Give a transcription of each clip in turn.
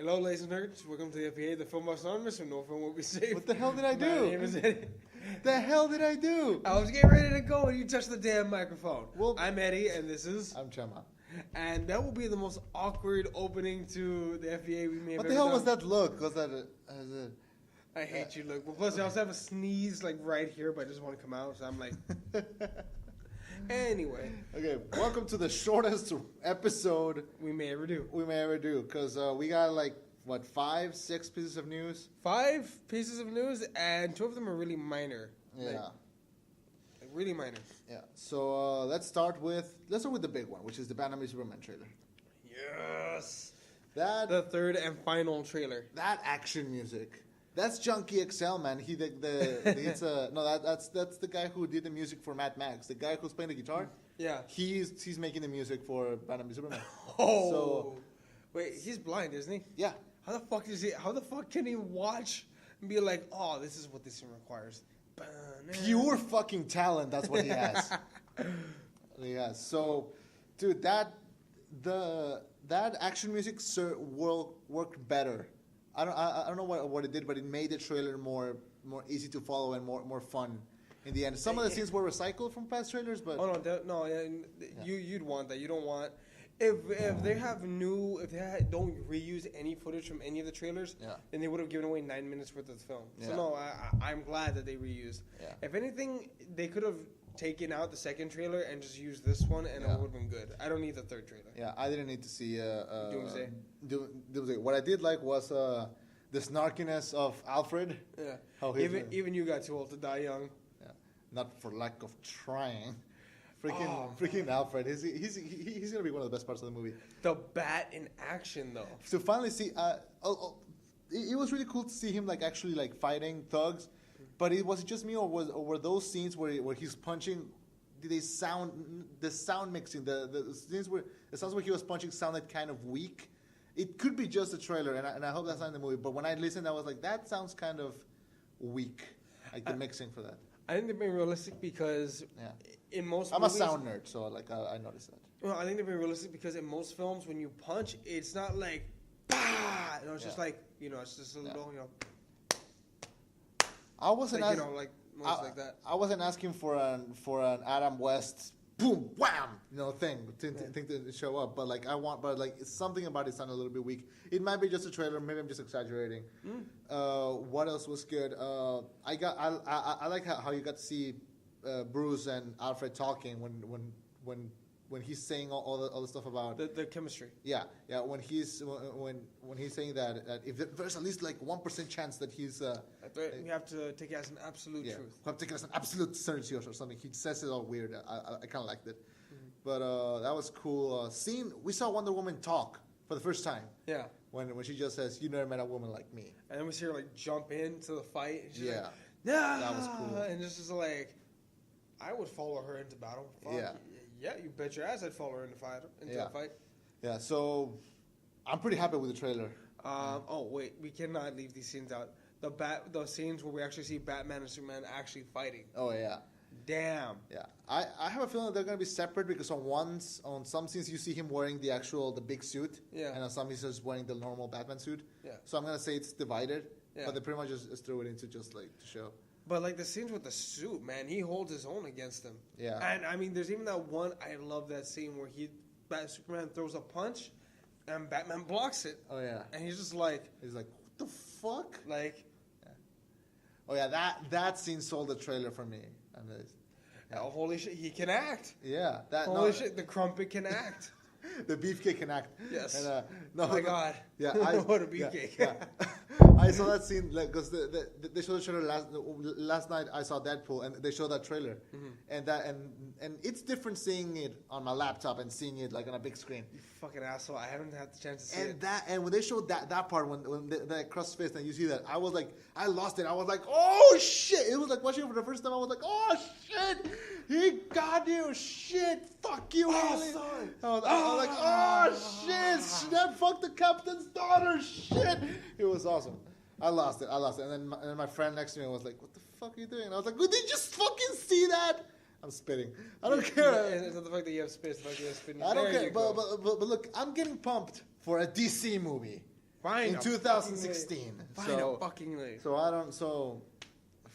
Hello, ladies and nerds. Welcome to the FBA, the Film Anonymous, and no film will be safe. What the hell did I do? My name is Eddie. The hell did I do? I was getting ready to go and you touched the damn microphone. Well, I'm Eddie, and this is... I'm Chopra. And that will be the most awkward opening to the FBA we may have What ever the hell done. was that look? Was that I hate you, look. Well, plus, I also have a sneeze, like, right here, but I just want to come out, so I'm like... Anyway. Okay, welcome to the shortest episode we may ever do. Because we got, like, what, 5, 6 pieces of news? 5 pieces of news, and 2 of them are really minor. Yeah. Like really minor. Yeah, so let's start with the big one, which is the Batman v Superman trailer. Yes! That The third and final trailer. That action music. That's Junkie XL, man. That's the guy who did the music for Mad Max. The guy who's playing the guitar. Yeah. He's making the music for Batman v Superman. Oh. So, wait, he's blind, isn't he? yeah. How the fuck can he watch and be like, oh, this is what this scene requires? Pure fucking talent. That's what he has. Yeah. So, dude, that action music will work better. I don't know what it did, but it made the trailer more easy to follow and more fun in the end. Some of the scenes were recycled from past trailers, but you'd want that. You don't want if they don't reuse any footage from any of the trailers, then they would have given away 9 minutes worth of the film. So no, I'm glad that they reused. Yeah. If anything, they could have taken out the second trailer and just used this one, and it would have been good. I don't need the third trailer. Yeah, I didn't need to see Doomsday. Doomsday. What I did like was the snarkiness of Alfred. Yeah. Even you got too old to die young. Yeah. Not for lack of trying. Freaking Alfred. He's gonna be one of the best parts of the movie. The bat in action, though. To finally see, it was really cool to see him actually fighting thugs. But was it just me, or were those scenes where he's punching? Did the sound mixing, the scenes where the sounds where he was punching sounded kind of weak? It could be just a trailer, and I hope that's not in the movie. But when I listened, I was like, that sounds kind of weak, the mixing for that. I think they're being realistic because in most I'm movies, a sound nerd, so I noticed that. Well, I think they're being realistic because in most films, when you punch, it's not like bah. It's just like it's just a little I wasn't like that. I wasn't asking for an Adam West boom wham thing to show up, but it's something about it sounded a little bit weak. It might be just a trailer, maybe I'm just exaggerating. What else was good? I like how you got to see Bruce and Alfred talking when he's saying all the stuff about the chemistry. Yeah. When he's saying that if there's at least 1% chance that he's we have to take it as an absolute truth. We have to take it as an absolute certainty or something. He says it all weird. I kind of liked it, but that was cool. We saw Wonder Woman talk for the first time. Yeah. When she just says, "You never met a woman like me," and then we see her jump into the fight. And she's yeah. That was cool. And just I would follow her into battle. Fuck. Yeah, you bet your ass I'd follow her into a fight. Yeah, so I'm pretty happy with the trailer. Oh, wait, we cannot leave these scenes out. The scenes where we actually see Batman and Superman actually fighting. Oh, yeah. Damn. Yeah. I have a feeling that they're going to be separate because on some scenes you see him wearing the big suit. Yeah. And on some he's just wearing the normal Batman suit. Yeah. So I'm going to say it's divided. Yeah. But they pretty much just threw it into just to show. But the scenes with the suit, man, he holds his own against them. Yeah. And I mean, there's even that one. I love that scene where Superman throws a punch, and Batman blocks it. Oh yeah. And he's just what the fuck? Yeah. Oh yeah, that scene sold the trailer for me. And holy shit, he can act. Yeah. Holy shit, the crumpet can act. The beefcake can act. Yes. And, my God. Yeah. What a beefcake. Yeah. I saw that scene because they showed the trailer last night. I saw Deadpool and they showed that trailer, and it's different seeing it on my laptop and seeing it on a big screen. You fucking asshole! I haven't had the chance to see it. And when they showed that part when they cross face and you see that, I was I lost it. I was oh shit! It was watching it for the first time. I was oh shit! He got you! Shit! Fuck you! Sorry. I was oh shit! That fuck the captain's daughter! Shit! It was awesome. I lost it. And then my friend next to me was what the fuck are you doing? And I was did you just fucking see that? I'm spitting. I don't care. Yeah, it's not the fact that you have spit. It's the fact that you have spit. I don't care. But look, I'm getting pumped for a DC movie. Fine. In 2016. Fucking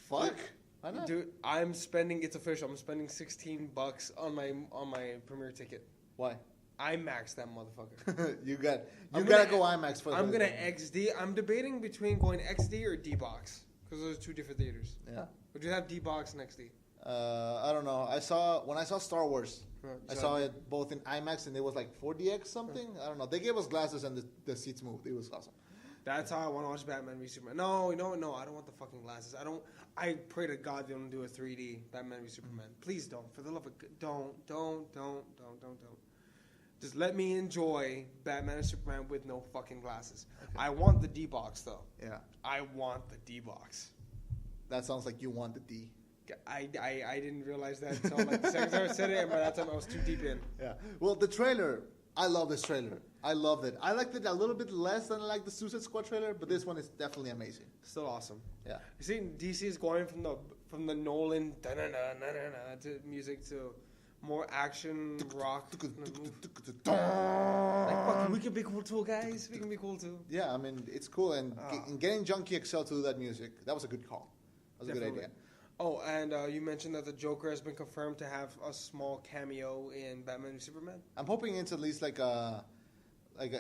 Fuck. Why not? Dude, it's official. I'm spending $16 on my premiere ticket. Why? IMAX that motherfucker. you gotta go IMAX for that. I'm gonna XD. I'm debating between going XD or D-Box because those are two different theaters. Yeah. Would you have D-Box and XD? I don't know. When I saw Star Wars, I saw it both in IMAX and it was like 4DX something. I don't know. They gave us glasses and the seats moved. It was awesome. That's how I want to watch Batman v Superman. No. I don't want the fucking glasses. I pray to God they don't do a 3D Batman v Superman. Please don't. For the love of God, don't. Just let me enjoy Batman and Superman with no fucking glasses. Okay. I want the D-Box, though. Yeah. I want the D-Box. That sounds like you want the D. I didn't realize that until like the second time I said it, and by that time I was too deep in. Yeah. Well, the trailer, I love this trailer. I loved it. I liked it a little bit less than I like the Suicide Squad trailer, but this one is definitely amazing. Still awesome. Yeah. You see, DC is going from the Nolan to music to more action rock. Like, we can be cool too, guys. We can be cool too. Yeah, I mean, it's cool. And getting Junkie XL to do that music, that was a good call. That was a good idea. Oh, and you mentioned that the Joker has been confirmed to have a small cameo in Batman v Superman. I'm hoping it's at least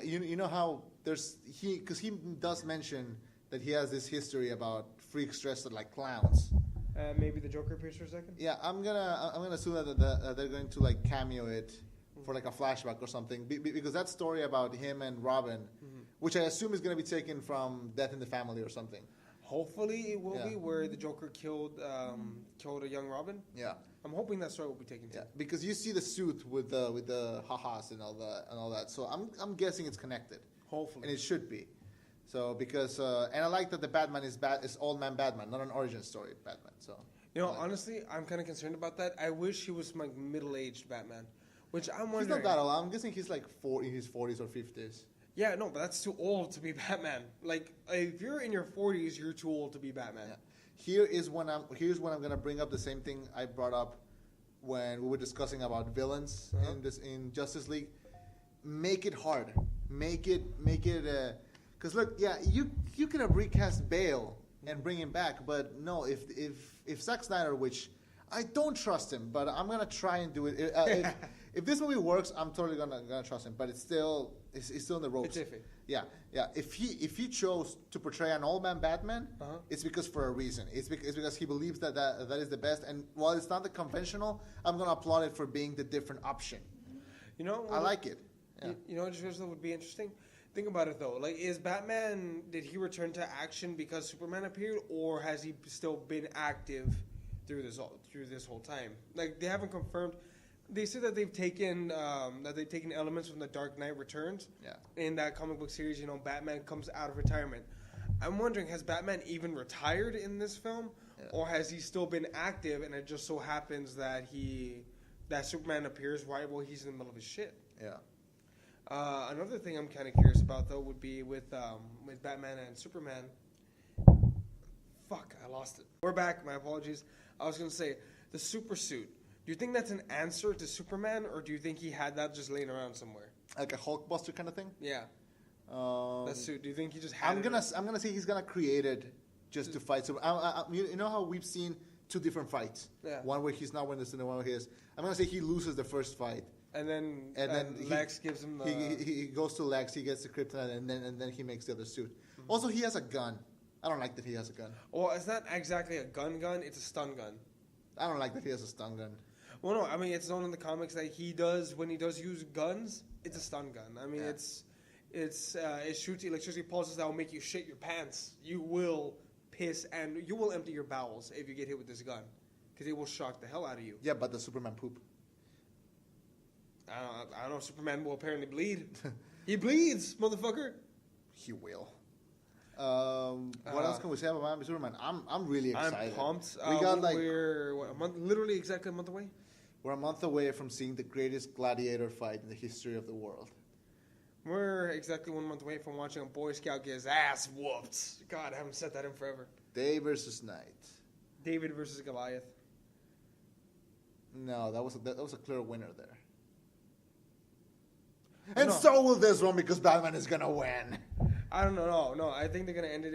you know how because he does mention that he has this history about freaks dressed like clowns. Maybe the Joker appears for a second. Yeah, I'm gonna assume that they're going to like cameo it for like a flashback or something because that story about him and Robin, which I assume is gonna be taken from Death in the Family or something. Hopefully it will be where the Joker killed a young Robin. Yeah, I'm hoping that story will be taken too. Yeah, because you see the suit with the ha-has and all that. So I'm guessing it's connected. Hopefully, and it should be. So because and I like that the Batman is old man Batman, not an origin story Batman. So honestly, I'm kind of concerned about that. I wish he was like middle-aged Batman, which I'm wondering. He's not that old. I'm guessing he's like in his 40s or 50s. Yeah, no, but that's too old to be Batman. Like, if you're in your 40s, you're too old to be Batman. Yeah. Here's when I'm gonna bring up the same thing I brought up when we were discussing about villains in Justice League. Make it hard. Make it. Because look, yeah, you could have recast Bale and bring him back, but no, if Zack Snyder, which I don't trust him, but I'm gonna try and do it. If this movie works, I'm totally gonna trust him, but it's still in the ropes. It's iffy. Yeah. If he chose to portray an old man Batman, it's because for a reason. It's because he believes that is the best. And while it's not the conventional, I'm gonna applaud it for being the different option. I like it. Yeah. You know what would be interesting? Think about it though. Like, is Batman? Did he return to action because Superman appeared, or has he still been active through this whole time? Like, they haven't confirmed. They said that they've taken elements from The Dark Knight Returns. Yeah. In that comic book series, Batman comes out of retirement. I'm wondering, has Batman even retired in this film, or has he still been active? And it just so happens that Superman appears right while he's in the middle of his shit. Yeah. Another thing I'm kind of curious about though would be with Batman and Superman. Fuck, I lost it. We're back. My apologies. I was gonna say the super suit. Do you think that's an answer to Superman, or do you think he had that just laying around somewhere? Like a Hulkbuster kind of thing? Yeah. That suit. Do you think he just had it? I'm gonna say he's gonna create it just to fight. So you know how we've seen two different fights. Yeah. One where he's not winning, and one where he is. I'm gonna say he loses the first fight. And then Lex gives him the... He goes to Lex, he gets the kryptonite, and then he makes the other suit. Mm-hmm. Also, he has a gun. I don't like that he has a gun. Well, it's not exactly a gun, it's a stun gun. I don't like that he has a stun gun. Well, no, I mean, it's known in the comics that when he does use guns, it's a stun gun. I mean, it shoots electricity pulses that will make you shit your pants. You will piss and you will empty your bowels if you get hit with this gun. Because it will shock the hell out of you. Yeah, but the Superman poop. I don't know. Superman will apparently bleed. He bleeds, motherfucker. He will. What else can we say about Superman? I'm really excited. I'm pumped. We got we're literally exactly a month away. We're a month away from seeing the greatest gladiator fight in the history of the world. We're exactly 1 month away from watching a Boy Scout get his ass whooped. God, I haven't said that in forever. Day versus night. David versus Goliath. No, that was a clear winner there. And so will this one because Batman is gonna win. I don't know. No, I think they're gonna end it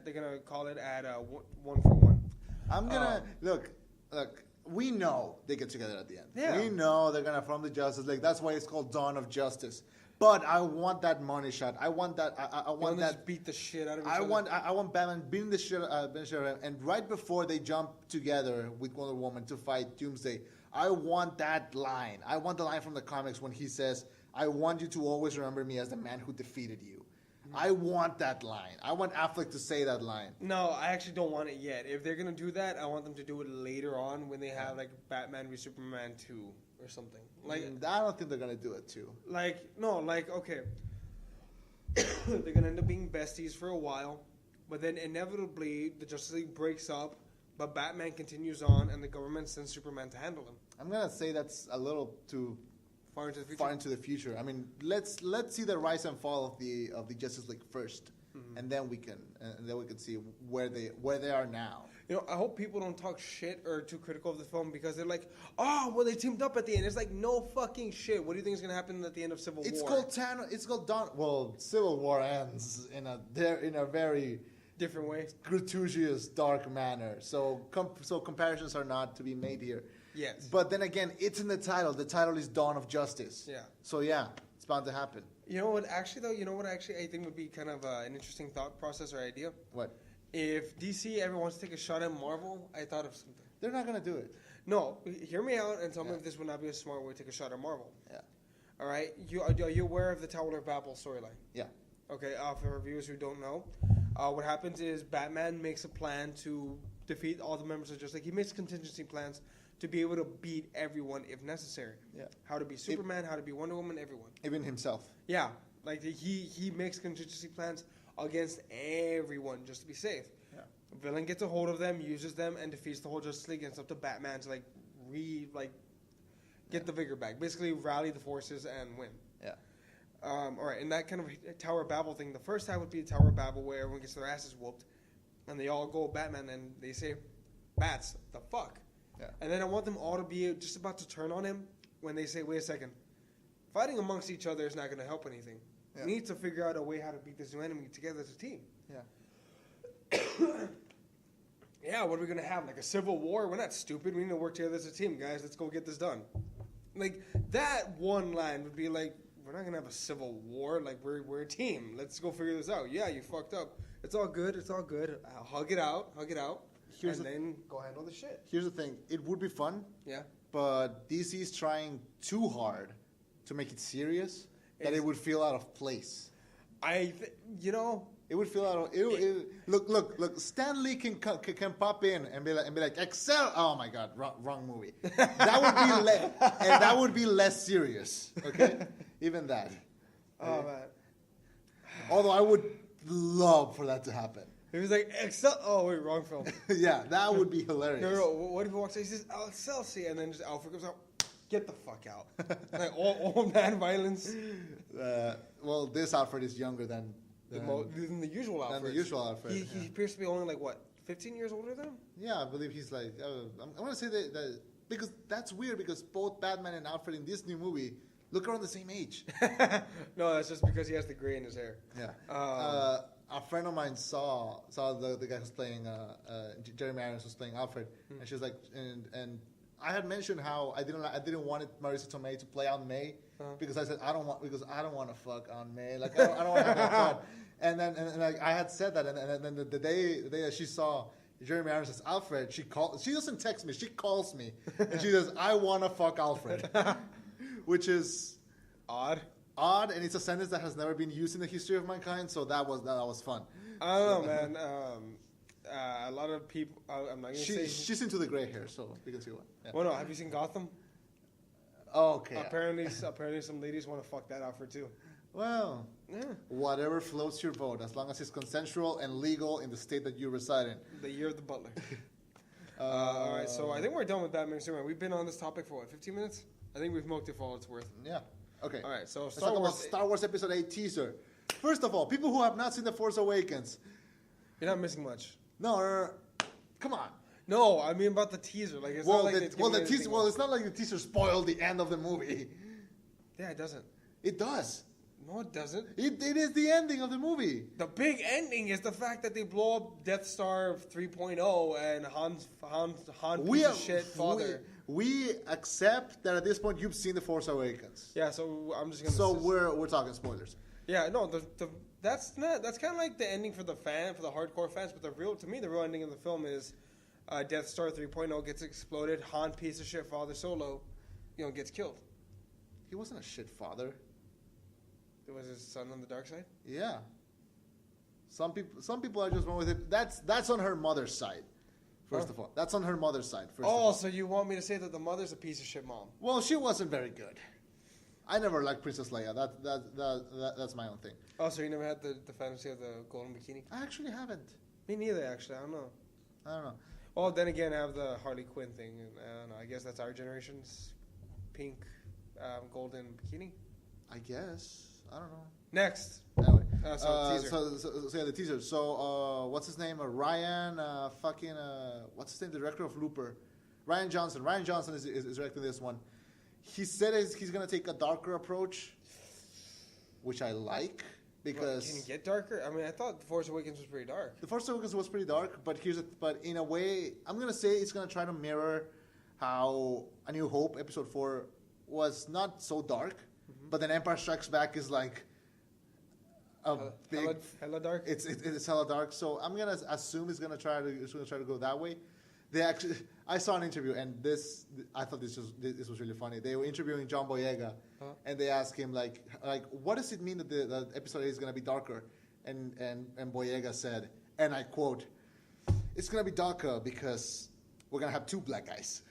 they're gonna call it at 1-for-1. I'm gonna look. We know they get together at the end. Yeah. We know they're gonna form the Justice League. That's why it's called Dawn of Justice. But I want that money shot. I want that. I want that. Just beat the shit out of each other. I want Batman beating the shit out of him. And right before they jump together with Wonder Woman to fight Doomsday, I want that line. I want the line from the comics when he says, "I want you to always remember me as the man who defeated you." I want that line. I want Affleck to say that line. No, I actually don't want it yet. If they're gonna do that, I want them to do it later on when they have like Batman v Superman 2 or something. Like I don't think they're gonna do it too. Okay. They're gonna end up being besties for a while, but then inevitably the Justice League breaks up, but Batman continues on, and the government sends Superman to handle him. I'm gonna say that's a little too far into the future. Far into the future. I mean, let's see the rise and fall of the Justice League first, and then we can see where they are now. You know, I hope people don't talk shit or too critical of the film because they're like, oh, well, they teamed up at the end. It's like, no fucking shit. What do you think is gonna happen at the end of Civil War? It's called Dawn. Well, Civil War ends in a very different way, gratuitous, dark manner. So comparisons are not to be made here. Yes. But then again, it's in the title. The title is Dawn of Justice. Yeah. So yeah, it's bound to happen. You know what? Actually, I think would be kind of an interesting thought process or idea. What? If DC ever wants to take a shot at Marvel, I thought of something. They're not gonna do it. No, hear me out and tell me if this would not be a smart way to take a shot at Marvel. Yeah. All right. Are you aware of the Tower of Babel storyline? Yeah. Okay. For viewers who don't know, what happens is Batman makes a plan to defeat all the members of Justice League. He makes contingency plans to be able to beat everyone if necessary. Yeah. How to be Superman, how to be Wonder Woman, everyone. Even himself. Yeah. Like he makes contingency plans against everyone just to be safe. Yeah. Villain gets a hold of them, uses them, and defeats the whole Justice League. And it's up to Batman to get the vigor back. Basically, rally the forces and win. Yeah. All right. And that kind of Tower of Babel thing. The first time would be Tower of Babel where everyone gets their asses whooped, and they all go Batman and they say, "Bats, the fuck." Yeah. And then I want them all to be just about to turn on him when they say, wait a second, fighting amongst each other is not going to help anything. Yeah. We need to figure out a way how to beat this new enemy together as a team. Yeah. Yeah, what are we going to have? Like a civil war? We're not stupid. We need to work together as a team, guys. Let's go get this done. Like, that one line would be like, we're not going to have a civil war. Like, we're a team. Let's go figure this out. Yeah, you fucked up. It's all good. It's all good. Hug it out. Then go handle the shit. Here's the thing. It would be fun. Yeah. But DC is trying too hard to make it serious that it would feel out of place. It would feel out of... Look. Stan Lee can pop in and be like, Excel... Oh, my God. Wrong movie. That would be less serious. Okay? Even that. Oh, man. Although I would love for that to happen. He was like, Excel... Oh, wait, wrong film. Yeah, that would be hilarious. No, what if he walks in, he says, Excelsior, and then just Alfred comes out, get the fuck out. Like, all man violence. Well, this Alfred is younger than the usual Alfred. Than the usual Alfred. He appears to be only, 15 years older than him? Yeah, I believe he's I'm going to say that because that's weird because both Batman and Alfred in this new movie look around the same age. No, that's just because he has the gray in his hair. Yeah. A friend of mine saw the guy who's playing Jeremy Irons was playing Alfred, and she was like, and I had mentioned how I didn't want Marisa Tomei to play Aunt May because I said I don't want to fuck Aunt May, like I don't want to have that fun. And then I had said that, and then the day that she saw Jeremy Irons as Alfred, she doesn't text me, she calls me, and she says I want to fuck Alfred, which is odd, and it's a sentence that has never been used in the history of mankind. So that was fun. I don't know, man. A lot of people. I'm not gonna say she's into the gray hair, so we can see what. Yeah. Well, no. Have you seen Gotham? Oh, okay. Apparently, some ladies want to fuck that Alfred too. Well, yeah. Whatever floats your boat, as long as it's consensual and legal in the state that you reside in. The year of the butler. All right, so I think we're done with Batman and Superman. We've been on this topic for 15 minutes? I think we've milked it for all it's worth. Yeah. Okay. All right, so Let's talk about Star Wars Episode 8 teaser. First of all, people who have not seen The Force Awakens. You're not missing much. No, come on. No, I mean about the teaser. Like it's not like the teaser. Well, it's not like the teaser spoiled the end of the movie. Yeah, it doesn't. It does. No, it doesn't. It is the ending of the movie. The big ending is the fact that they blow up Death Star 3.0 and Han piece of shit father. We accept that at this point you've seen The Force Awakens. Yeah, so I'm just gonna. So we're talking spoilers. Yeah, no, that's kind of like the ending for the hardcore fans. But the real ending of the film is Death Star 3.0 gets exploded. Han piece of shit father Solo, gets killed. He wasn't a shit father. It was his son on the dark side. Yeah. Some people are just wrong with it. That's on her mother's side. First of all, that's on her mother's side. So you want me to say that the mother's a piece of shit mom? Well, she wasn't very good. I never liked Princess Leia. That's my own thing. Oh, so you never had the fantasy of the golden bikini? I actually haven't. Me neither, actually. I don't know. Well, then again, I have the Harley Quinn thing. And I don't know. I guess that's our generation's pink, golden bikini. I guess. I don't know. Next. Anyway. Teaser. So yeah, the teaser. So what's his name? Ryan. What's his name? The director of Looper. Ryan Johnson. Ryan Johnson is directing this one. He said he's going to take a darker approach, which I like because. Can it get darker? I mean, I thought The Force Awakens was pretty dark. The Force Awakens was pretty dark, but in a way, I'm going to say it's going to try to mirror how A New Hope Episode 4 was not so dark, but then Empire Strikes Back is like hella dark. It's hella dark. So I'm gonna assume it's gonna try to go that way. I saw an interview, and I thought this was really funny. They were interviewing John Boyega, and they asked him like what does it mean that the episode 8 is gonna be darker? And Boyega said, and I quote, "It's gonna be darker because we're gonna have 2 black guys."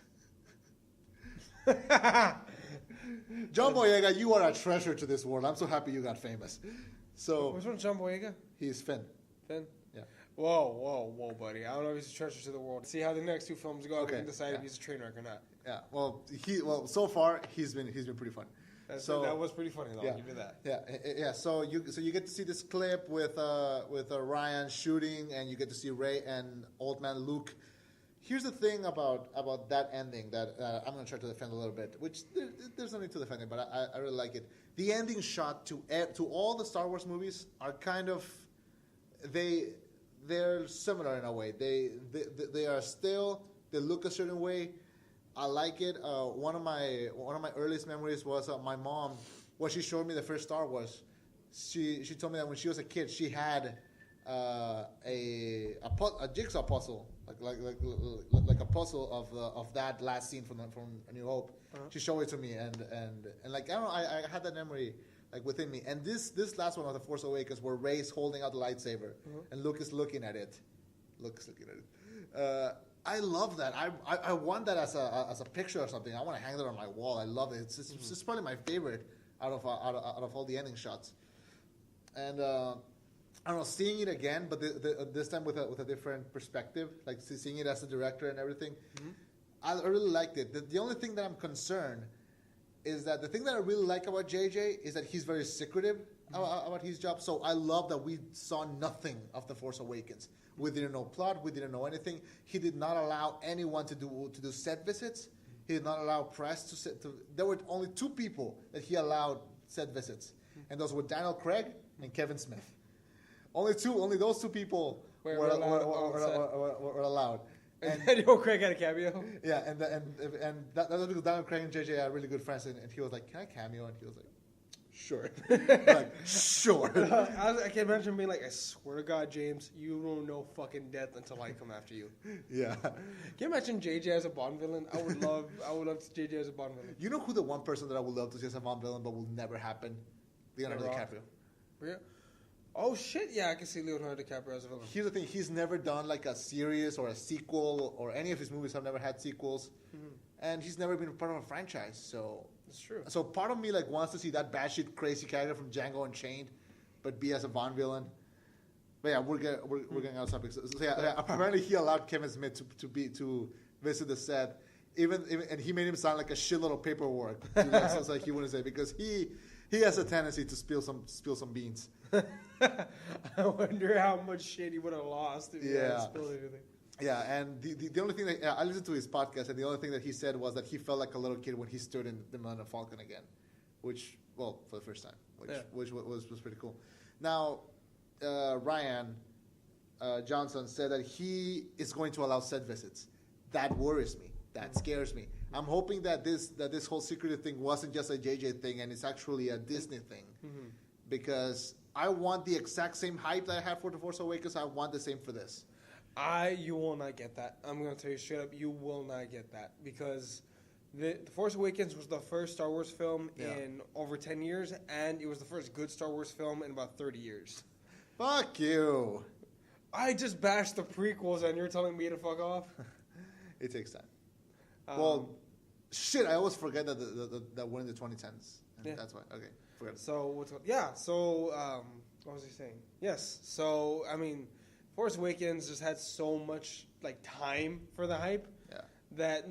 John Boyega, you are a treasure to this world. I'm so happy you got famous. So which one's John Boyega? He's Finn. Finn? Yeah. Whoa, buddy. I don't know if he's a treasure to the world. See how the next 2 films go. Okay. We can decide if he's a train wreck or not. Yeah. Well, so far he's been pretty fun. That was pretty funny though. Yeah. I'll give you that. Yeah. So you get to see this clip with Ryan shooting, and you get to see Rey and Old Man Luke. Here's the thing about that ending that I'm going to try to defend a little bit, which there's no need to defend it, but I really like it. The ending shot to all the Star Wars movies are kind of they're similar in a way. They are still, they look a certain way. I like it. One of my earliest memories was my mom when she showed me the first Star Wars. She told me that when she was a kid she had a jigsaw puzzle, like a puzzle of that last scene from A New Hope. She showed it to me, and like I don't know, I had that memory like within me. And this last one of The Force Awakens, where Rey's holding out the lightsaber and Luke is looking at it. I love that. I want that as a picture or something. I want to hang that on my wall. I love it. It's probably my favorite out of all the ending shots. And I don't know, seeing it again, but this time with a different perspective, like seeing it as a director and everything, I really liked it. The only thing that I'm concerned is that the thing that I really like about JJ is that he's very secretive about his job. So I love that we saw nothing of The Force Awakens. We didn't know plot. We didn't know anything. He did not allow anyone to do set visits. He did not allow press to. There were only 2 people that he allowed set visits, and those were Daniel Craig and Kevin Smith. Only those 2 people were allowed. And Daniel Craig had a cameo. Yeah, and that was because Daniel Craig and JJ are really good friends, and he was like, "Can I cameo?" And he was like, "Sure." Like, sure. I can imagine being like, "I swear to God, James, you don't know fucking death until I come after you." Yeah. Can you imagine JJ as a Bond villain? I would love to see JJ as a Bond villain. You know who the one person that I would love to see as a Bond villain, but will never happen? Leonardo DiCaprio. Yeah. Oh shit! Yeah, I can see Leonardo DiCaprio as a villain. Here's the thing: he's never done like a series or a sequel, or any of his movies have never had sequels, and he's never been part of a franchise. So that's true. So part of me like wants to see that batshit crazy character from Django Unchained, but be as a Bond villain. But yeah, we're getting out of topic. So yeah, apparently he allowed Kevin Smith to visit the set, even and he made him sign like a shitload of paperwork. Sounds like he wouldn't say, because he has a tendency to spill some beans. I wonder how much shit he would have lost if he hadn't spilled anything. Yeah, and the only thing that I listened to his podcast, and the only thing that he said was that he felt like a little kid when he stood in the Millennium Falcon again, which, well, for the first time. which was pretty cool. Now, Ryan Johnson said that he is going to allow set visits. That worries me. That scares me. I'm hoping that this whole secretive thing wasn't just a JJ thing and it's actually a Disney thing, because I want the exact same hype that I had for The Force Awakens. I want the same for this. You will not get that. I'm going to tell you straight up, you will not get that, because The Force Awakens was the first Star Wars film in over 10 years, and it was the first good Star Wars film in about 30 years. Fuck you. I just bashed the prequels, and you're telling me to fuck off? It takes time. Well, shit, I always forget that we're in the 2010s. And that's why. Okay, forget it. So, what was he saying? Yes. So, I mean, Force Awakens just had so much, time for the hype that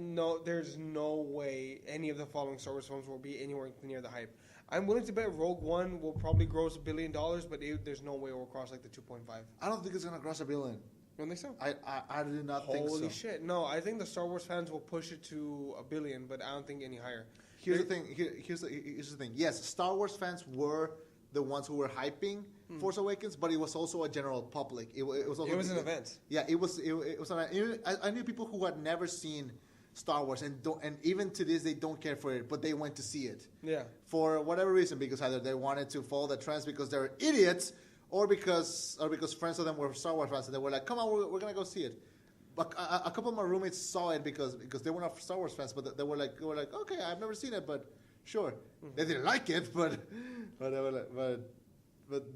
there's no way any of the following Star Wars films will be anywhere near the hype. I'm willing to bet Rogue One will probably gross $1 billion, but there's no way it will cross, the 2.5. I don't think it's going to cross $1 billion. You don't think so? I do not think so. Holy shit. No, I think the Star Wars fans will push it to $1 billion, but I don't think any higher. Here's the thing. Here's the thing. Yes, Star Wars fans were the ones who were hyping Force Awakens, but it was also a general public. It was an event. Yeah, it was I knew people who had never seen Star Wars and even to this they don't care for it, but they went to see it. Yeah. For whatever reason, because either they wanted to follow the trends because they're idiots, or because friends of them were Star Wars fans and they were like, "Come on, we're gonna go see it." But a couple of my roommates saw it because they were not Star Wars fans, but they were like, "Okay, I've never seen it, but sure." They didn't like it, but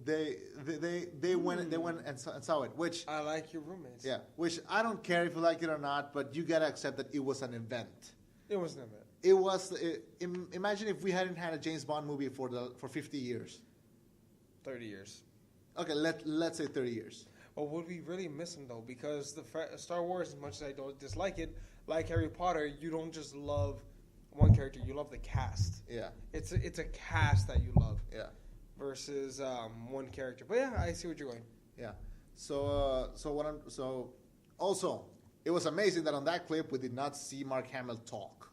they went and saw it. Which I like your roommates. Yeah, which I don't care if you like it or not, but you gotta accept that it was an event. It was an event. It was. Imagine if we hadn't had a James Bond movie for 50 years. 30 years. Okay, let's say 30 years. Well, would we really miss him, though? Because Star Wars, as much as I don't dislike it, like Harry Potter, you don't just love one character, you love the cast. Yeah. It's a cast that you love. Yeah. Versus one character. But yeah, I see what you're going. Yeah. So also, it was amazing that on that clip we did not see Mark Hamill talk.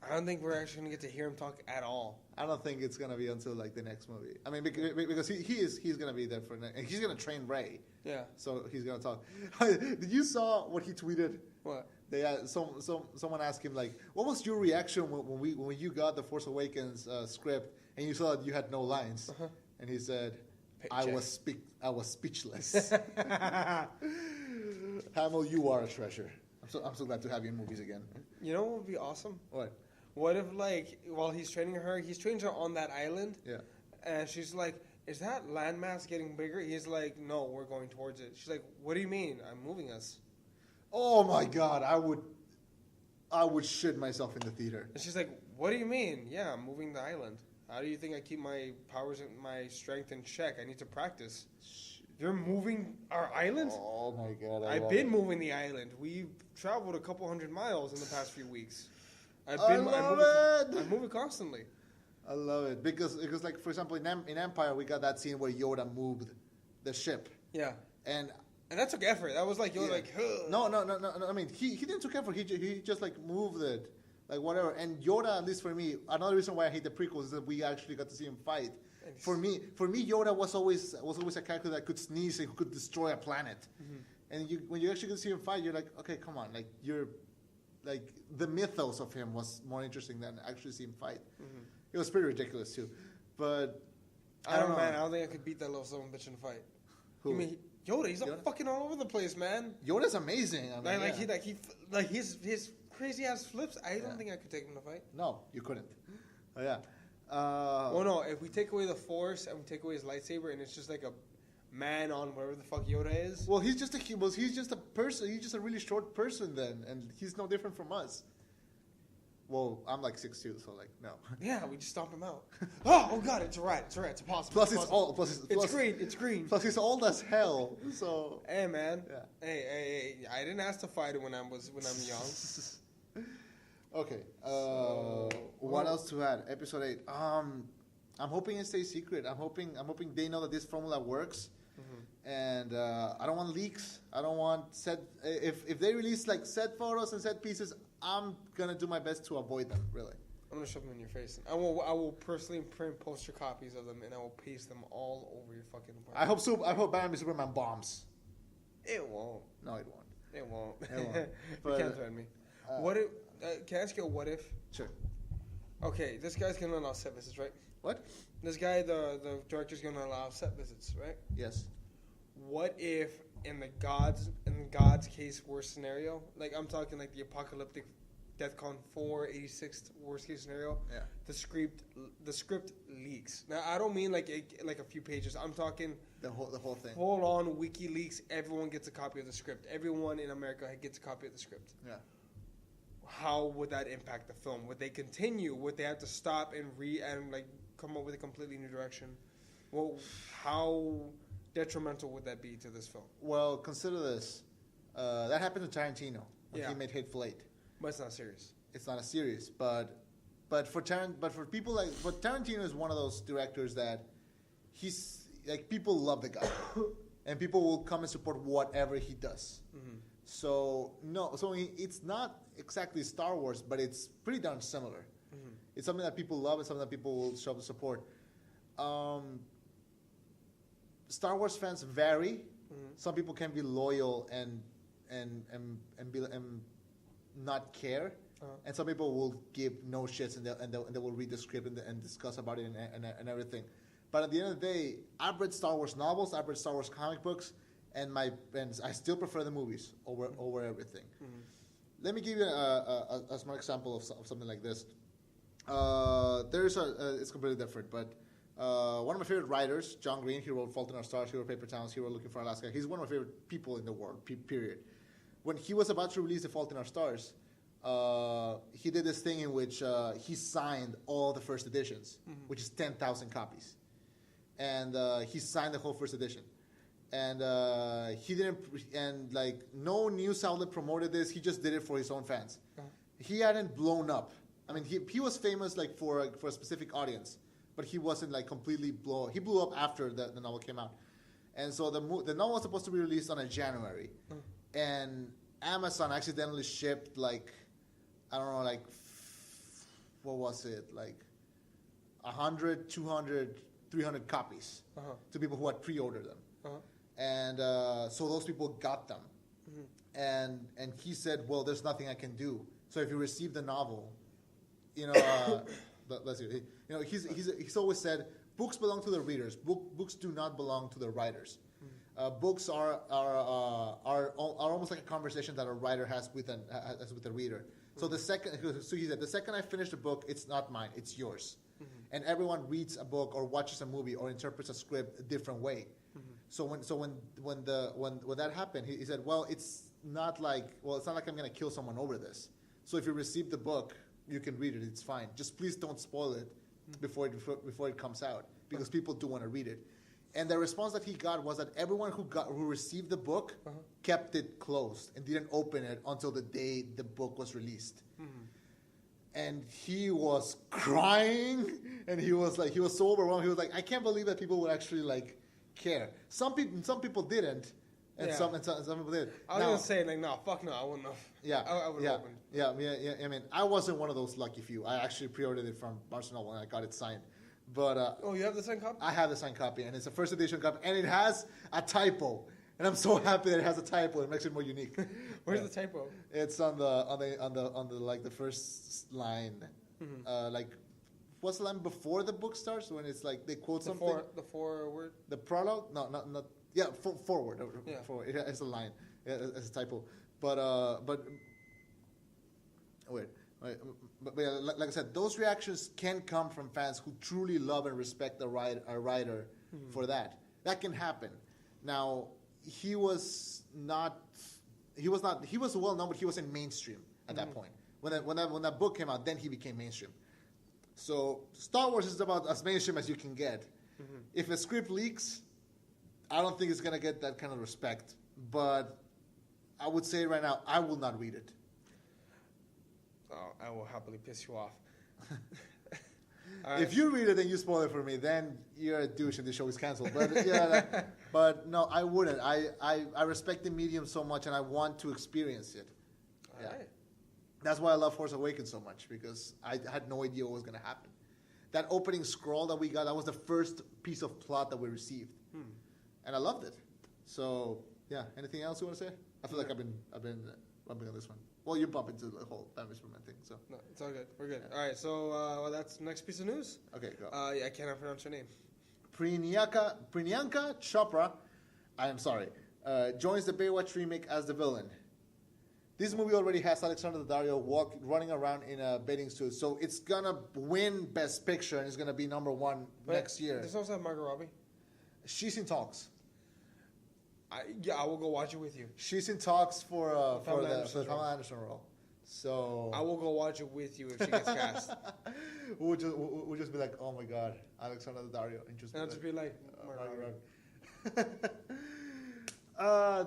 I don't think we're actually going to get to hear him talk at all. I don't think it's going to be until the next movie. I mean, because he's going to be there and he's going to train Rey. Yeah. So he's going to talk. Did you saw what he tweeted? What? They someone asked him what was your reaction when you got the Force Awakens script and you saw that you had no lines? Uh-huh. And he said, I was speechless. Hamill, you are a treasure. I'm so glad to have you in movies again. You know what would be awesome? What? What if, while he's training her on that island. Yeah. And she's like, is that landmass getting bigger? He's like, no, we're going towards it. She's like, what do you mean? I'm moving us. Oh, my God. I would shit myself in the theater. And she's like, what do you mean? Yeah, I'm moving the island. How do you think I keep my powers and my strength in check? I need to practice. You're moving our island? Oh, my God. I've been moving the island. We've traveled a couple 100 miles in the past few weeks. I love it. I'm moving constantly. I love it because for example, in Empire, we got that scene where Yoda moved the ship. Yeah. And that took effort. That was Yoda Ugh. No. I mean, he didn't took effort. He just moved it, whatever. And Yoda, at least for me, another reason why I hate the prequels is that we actually got to see him fight. For me, Yoda was always a character that could sneeze and who could destroy a planet. Mm-hmm. And when you actually could see him fight, you're like, okay, come on, the mythos of him was more interesting than actually see him fight. Mm-hmm. It was pretty ridiculous too, but I don't know. Man, I don't think I could beat that little son of a bitch in a fight. Who? You mean Yoda? He's fucking all over the place, man. Yoda's amazing. I mean, his crazy ass flips. I don't think I could take him in a fight. No, you couldn't. Oh yeah. No. If we take away the Force and we take away his lightsaber, and it's just like a man on whatever the fuck Yoda is. Well, he's just a person. He's just a really short person then, and he's no different from us. Well, I'm 6'2", so no. Yeah, we just stomp him out. oh God, it's alright. It's impossible. Plus, it's green. It's green. Plus, he's old as hell. So. Hey, man. Yeah. Hey! I didn't ask to fight when I'm young. Okay. What else to add? Episode 8. I'm hoping it stays secret. I'm hoping they know that this formula works. Mm-hmm. And I don't want leaks. I don't want set. If they release set photos and set pieces, I'm gonna do my best to avoid them. Really. I'm gonna shove them in your face. I will personally print poster copies of them, and I will paste them all over your fucking apartment. I hope Batman v Superman bombs. It won't. No, it won't. It won't. It won't. You can't threaten me. What if? Can I ask you a what if? Sure. Okay, this guy's gonna allow set visits, right? What? This guy, the director's gonna allow set visits, right? Yes. What if in the God's case worst scenario, like I'm talking like the apocalyptic DEFCON 4 86 worst case scenario, yeah, the script leaks. Now I don't mean like a few pages. I'm talking the whole thing. Full on WikiLeaks. Everyone gets a copy of the script. Everyone in America gets a copy of the script. Yeah. How would that impact the film? Would they continue? Would they have to stop and like come up with a completely new direction? Well, how detrimental would that be to this film? Well, consider this. That happened to Tarantino when he made Hateful Eight. But it's not serious. It's not a serious, but for people like, but Tarantino is one of those directors that he's like, people love the guy, and people will come and support whatever he does. Mm-hmm. So it's not exactly Star Wars, but it's pretty darn similar. Mm-hmm. It's something that people love and something that people will show the support. Star Wars fans vary. Mm-hmm. Some people can be loyal and not care, and some people will give no shits and they will read the script and discuss about it and everything. But at the end of the day, I've read Star Wars novels, I've read Star Wars comic books, and I still prefer the movies over everything. Mm-hmm. Let me give you a small example of something like this. It's completely different, but one of my favorite writers, John Green, he wrote Fault in Our Stars, he wrote Paper Towns, he wrote Looking for Alaska. He's one of my favorite people in the world, period. When he was about to release The Fault in Our Stars, he did this thing in which he signed all the first editions, mm-hmm. which is 10,000 copies. And he signed the whole first edition. And he didn't, and like no news outlet promoted this. He just did it for his own fans. Uh-huh. He hadn't blown up. I mean, he was famous like for a specific audience, but he wasn't like completely blown. He blew up after the novel came out. And so the novel was supposed to be released on January. Uh-huh. And Amazon accidentally shipped like, I don't know, like, what was it? Like 100, 200, 300 copies uh-huh. to people who had pre-ordered them. Uh-huh. And so those people got them. Mm-hmm. And he said, well, there's nothing I can do. So if you receive the novel, let's see, he's always said, books belong to the readers. Books do not belong to the writers. Books are almost like a conversation that a writer has with a reader. So he said, the second I finish a book, it's not mine, it's yours. Mm-hmm. And everyone reads a book or watches a movie or interprets a script a different way. Mm-hmm. So when that happened, he said, well, it's not like I'm going to kill someone over this. So if you receive the book, you can read it. It's fine. Just please don't spoil it before it comes out, because people do want to read it. And the response that he got was that everyone who received the book uh-huh. kept it closed and didn't open it until the day the book was released. Mm-hmm. And he was crying, and he was so overwhelmed. He was like, I can't believe that people would actually like care. Some people didn't, and some people did. I was gonna say like, no, fuck no, I wouldn't have. Yeah, I would have opened. Yeah. I mean, I wasn't one of those lucky few. I actually pre-ordered it from Barcelona and I got it signed. But you have the signed copy? I have the signed copy, and it's a first edition copy, and it has a typo. And I'm so happy that it has a typo. It makes it more unique. Where's the typo? It's on the like the first line. Mm-hmm. Like, what's the line before the book starts, when it's like they quote something? The foreword. The prologue? No, not. Yeah, forward. Yeah. Forward. It's a line. It's a typo. But wait. But like I said, those reactions can come from fans who truly love and respect a writer mm-hmm. for that. That can happen. Now, he was well known, but he wasn't mainstream at that point. When that book came out, then he became mainstream. So Star Wars is about as mainstream as you can get. Mm-hmm. If a script leaks, I don't think it's going to get that kind of respect. But I would say right now, I will not read it. Oh, I will happily piss you off. If you read it and you spoil it for me, then you're a douche and the show is canceled. But but no, I wouldn't. I respect the medium so much, and I want to experience it. All right. That's why I love Force Awakens so much, because I had no idea what was going to happen. That opening scroll that we got, that was the first piece of plot that we received. And I loved it. So, yeah. Anything else you want to say? I feel like I've been bumping on this one. Well, you bump into the whole Batman Superman thing, so. No, it's all good. We're good. Yeah. All right, so that's the next piece of news. Okay, go. I cannot pronounce your name. Priyanka Chopra, I am sorry, joins the Baywatch remake as the villain. This movie already has Alexander Daddario running around in a bathing suit, so it's gonna win Best Picture and it's gonna be #1 next year. Does also have Margot Robbie? She's in talks. I will go watch it with you. She's in talks for the Pamela Anderson role. So I will go watch it with you if she gets cast. we'll just be like, oh my god, Alexander Daddario, and just be like,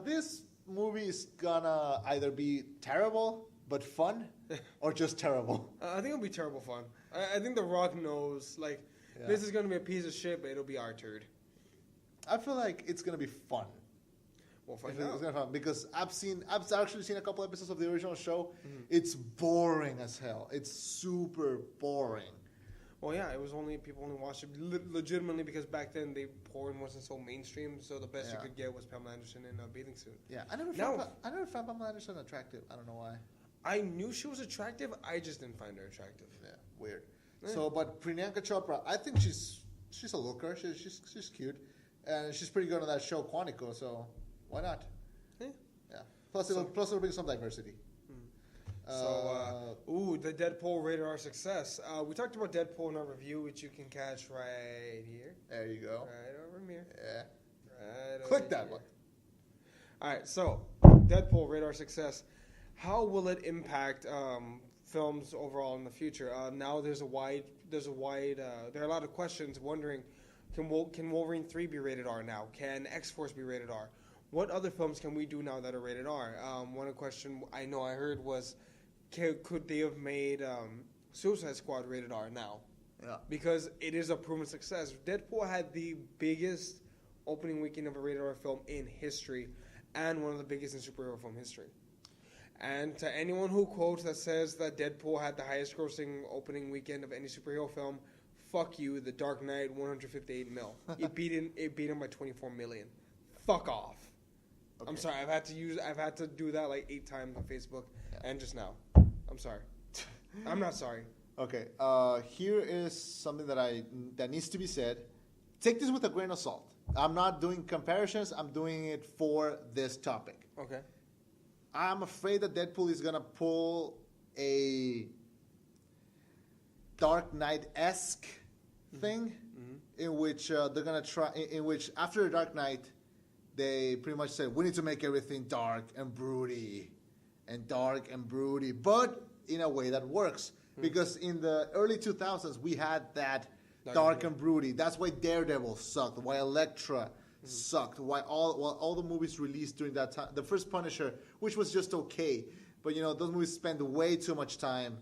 this movie is gonna either be terrible but fun, or just terrible. I think it'll be terrible fun. I think The Rock knows, this is gonna be a piece of shit, but it'll be our turd. I feel like it's gonna be fun. We'll find out. It's gonna be fun because I've actually seen a couple episodes of the original show. Mm-hmm. It's boring as hell. It's super boring. Well, yeah, people only watched it legitimately because back then porn wasn't so mainstream, so the best you could get was Pamela Anderson in a bathing suit. Yeah, I never found Pamela Anderson attractive. I don't know why. I knew she was attractive. I just didn't find her attractive. Yeah, weird. Yeah. So, but Priyanka Chopra, I think she's a looker. She's cute, and she's pretty good on that show Quantico. So why not? Yeah. Plus it'll bring some diversity. The Deadpool rated R success. We talked about Deadpool in our review, which you can catch right here. There you go. Right over here. Yeah. Right Click that one. All right, so Deadpool rated R success. How will it impact films overall in the future? Now there are a lot of questions wondering, can Wolverine 3 be rated R now? Can X-Force be rated R? What other films can we do now that are rated R? One question I heard was, could they have made Suicide Squad rated R now? Yeah. Because it is a proven success. Deadpool had the biggest opening weekend of a rated R film in history, and one of the biggest in superhero film history. And to anyone who quotes that says that Deadpool had the highest grossing opening weekend of any superhero film, fuck you. The Dark Knight, 158 mil. It beat him by 24 million. Fuck off. Okay. I'm sorry. I've had to do that 8 times on Facebook and just now. I'm sorry. I'm not sorry. Okay. Here is something that needs to be said. Take this with a grain of salt. I'm not doing comparisons. I'm doing it for this topic. Okay. I'm afraid that Deadpool is gonna pull a Dark Knight-esque thing, in which they're gonna try. In which after the Dark Knight, they pretty much said we need to make everything dark and broody, but in a way that works. Because in the early 2000s, we had that dark and broody. That's why Daredevil sucked. Why Elektra sucked. Why all the movies released during that time. The first Punisher, which was just okay, but those movies spend way too much time.